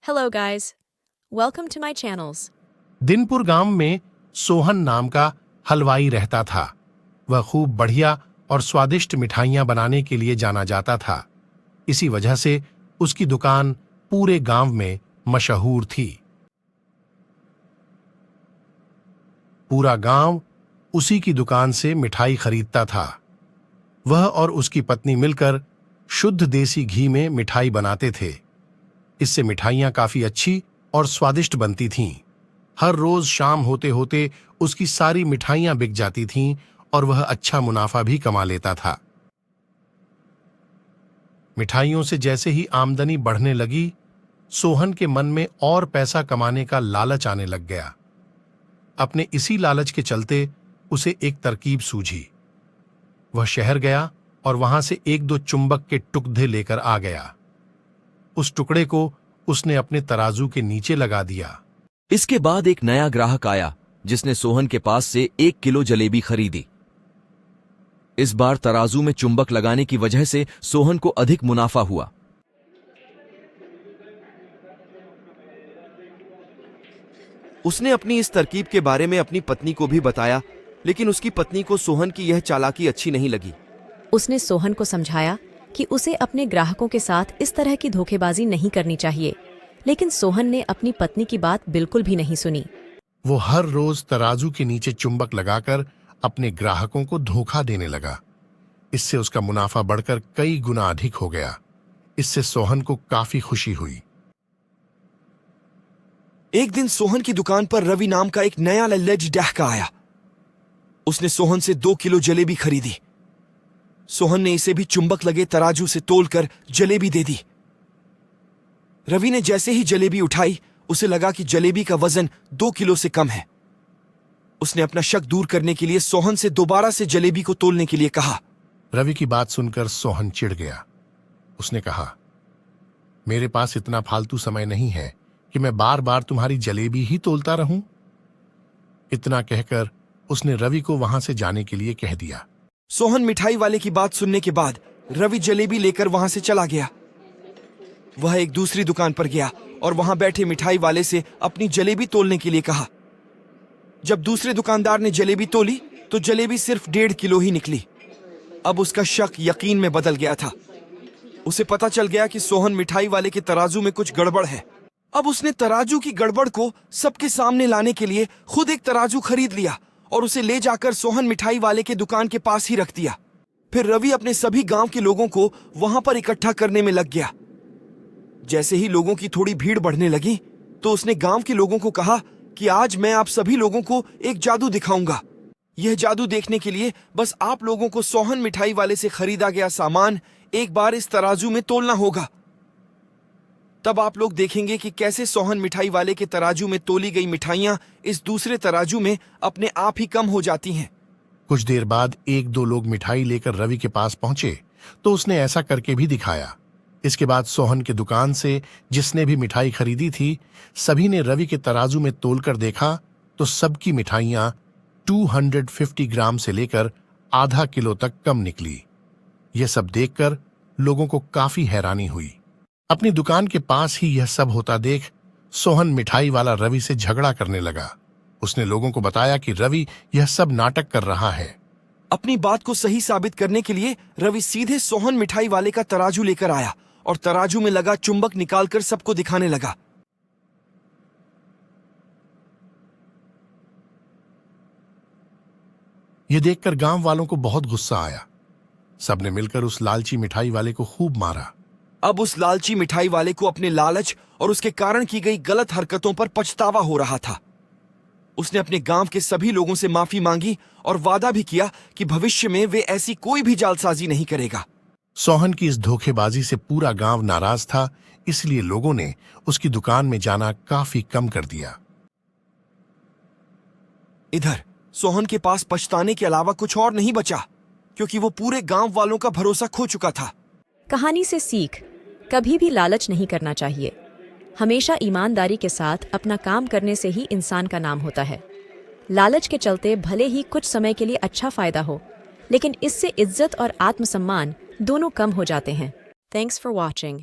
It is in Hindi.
Hello guys, welcome to my channels. Dinpur गांव में सोहन नाम का हलवाई रहता था। वह खूब बढ़िया और स्वादिष्ट मिठाइयां बनाने के लिए जाना जाता था। इसी वजह से उसकी दुकान पूरे गांव में मशहूर थी। पूरा गांव उसी की दुकान से मिठाई खरीदता था। वह और उसकी पत्नी मिलकर शुद्ध देसी घी में मिठाई बनाते थे। इससे मिठाइयां काफी अच्छी और स्वादिष्ट बनती थीं। हर रोज शाम होते होते उसकी सारी मिठाइयां बिक जाती थीं और वह अच्छा मुनाफा भी कमा लेता था। मिठाइयों से जैसे ही आमदनी बढ़ने लगी, सोहन के मन में और पैसा कमाने का लालच आने लग गया। अपने इसी लालच के चलते उसे एक तरकीब सूझी। वह शहर गया और वहां से एक दो चुंबक के टुकड़े लेकर आ गया। उस टुकड़े को उसने अपने तराजू के नीचे लगा दिया। इसके बाद एक नया ग्राहक आया जिसने सोहन के पास से 1 किलो जलेबी खरीदी। इस बार तराजू में चुंबक लगाने की वजह से सोहन को अधिक मुनाफा हुआ। उसने अपनी इस तरकीब के बारे में अपनी पत्नी को भी बताया, लेकिन उसकी पत्नी को सोहन की यह चालाकी अच्छी नहीं लगी। उसने सोहन को समझाया कि उसे अपने ग्राहकों के साथ इस तरह की धोखेबाजी नहीं करनी चाहिए, लेकिन सोहन ने अपनी पत्नी की बात बिल्कुल भी नहीं सुनी। वो हर रोज तराजू के नीचे चुंबक लगाकर अपने ग्राहकों को धोखा देने लगा। इससे उसका मुनाफा बढ़कर कई गुना अधिक हो गया। इससे सोहन को काफी खुशी हुई। एक दिन सोहन की दुकान पर रवि नाम का एक नया लल्लेज डहका आया। उसने सोहन से 2 किलो जलेबी खरीदी। सोहन ने इसे भी चुंबक लगे तराजू से तोलकर जलेबी दे दी। रवि ने जैसे ही जलेबी उठाई, उसे लगा कि जलेबी का वजन 2 किलो से कम है। उसने अपना शक दूर करने के लिए सोहन से दोबारा से जलेबी को तोलने के लिए कहा। रवि की बात सुनकर सोहन चिढ़ गया। उसने कहा, मेरे पास इतना फालतू समय नहीं है कि मैं बार बार तुम्हारी जलेबी ही तोलता रहूं। इतना कहकर उसने रवि को वहां से जाने के लिए कह दिया। सोहन मिठाई वाले की बात सुनने के बाद रवि जलेबी लेकर वहां से चला गया। वह एक दूसरी दुकान पर गया और वहां बैठे मिठाई वाले से अपनी जलेबी तोलने के लिए कहा। जब दूसरे दुकानदार ने जलेबी तोली तो जलेबी सिर्फ 1.5 किलो ही निकली। अब उसका शक यकीन में बदल गया था। उसे पता चल गया कि सोहन मिठाई वाले के तराजू में कुछ गड़बड़ है। अब उसने तराजू की गड़बड़ को सबके सामने लाने के लिए खुद एक तराजू खरीद लिया और उसे ले जाकर सोहन मिठाई वाले के दुकान के पास ही रख दिया। फिर रवि अपने सभी गांव के लोगों को वहां पर इकट्ठा करने में लग गया। जैसे ही लोगों की थोड़ी भीड़ बढ़ने लगी तो उसने गांव के लोगों को कहा कि आज मैं आप सभी लोगों को एक जादू दिखाऊंगा। यह जादू देखने के लिए बस आप लोगों को सोहन मिठाई वाले से खरीदा गया सामान एक बार इस तराजू में तोलना होगा। तब आप लोग देखेंगे कि कैसे सोहन मिठाई वाले के तराजू में तोली गई मिठाइयां इस दूसरे तराजू में अपने आप ही कम हो जाती हैं। कुछ देर बाद 1-2 लोग मिठाई लेकर रवि के पास पहुंचे तो उसने ऐसा करके भी दिखाया। इसके बाद सोहन की दुकान से जिसने भी मिठाई खरीदी थी, सभी ने रवि के तराजू में तोलकर देखा तो सबकी मिठाइयां 250 ग्राम से लेकर आधा किलो तक कम निकली। यह सब देखकर लोगों को काफी हैरानी हुई। अपनी दुकान के पास ही यह सब होता देख सोहन मिठाई वाला रवि से झगड़ा करने लगा। उसने लोगों को बताया कि रवि यह सब नाटक कर रहा है। अपनी बात को सही साबित करने के लिए रवि सीधे सोहन मिठाई वाले का तराजू लेकर आया और तराजू में लगा चुंबक निकालकर सबको दिखाने लगा। यह देखकर गांव वालों को बहुत गुस्सा आया। सबने मिलकर उस लालची मिठाई वाले को खूब मारा। अब उस लालची मिठाई वाले को अपने लालच और उसके कारण की गई गलत हरकतों पर पछतावा हो रहा था। उसने अपने गांव के सभी लोगों से माफी मांगी और वादा भी किया कि भविष्य में वे ऐसी कोई भी जालसाजी नहीं करेगा। सोहन की इस धोखेबाजी से पूरा गांव नाराज था, इसलिए लोगों ने उसकी दुकान में जाना काफी कम कर दिया। इधर सोहन के पास पछताने के अलावा कुछ और नहीं बचा, क्योंकि वो पूरे गांव वालों का भरोसा खो चुका था। कहानी से सीख, कभी भी लालच नहीं करना चाहिए। हमेशा ईमानदारी के साथ अपना काम करने से ही इंसान का नाम होता है। लालच के चलते भले ही कुछ समय के लिए अच्छा फायदा हो, लेकिन इससे इज्जत और आत्मसम्मान दोनों कम हो जाते हैं। Thanks for watching.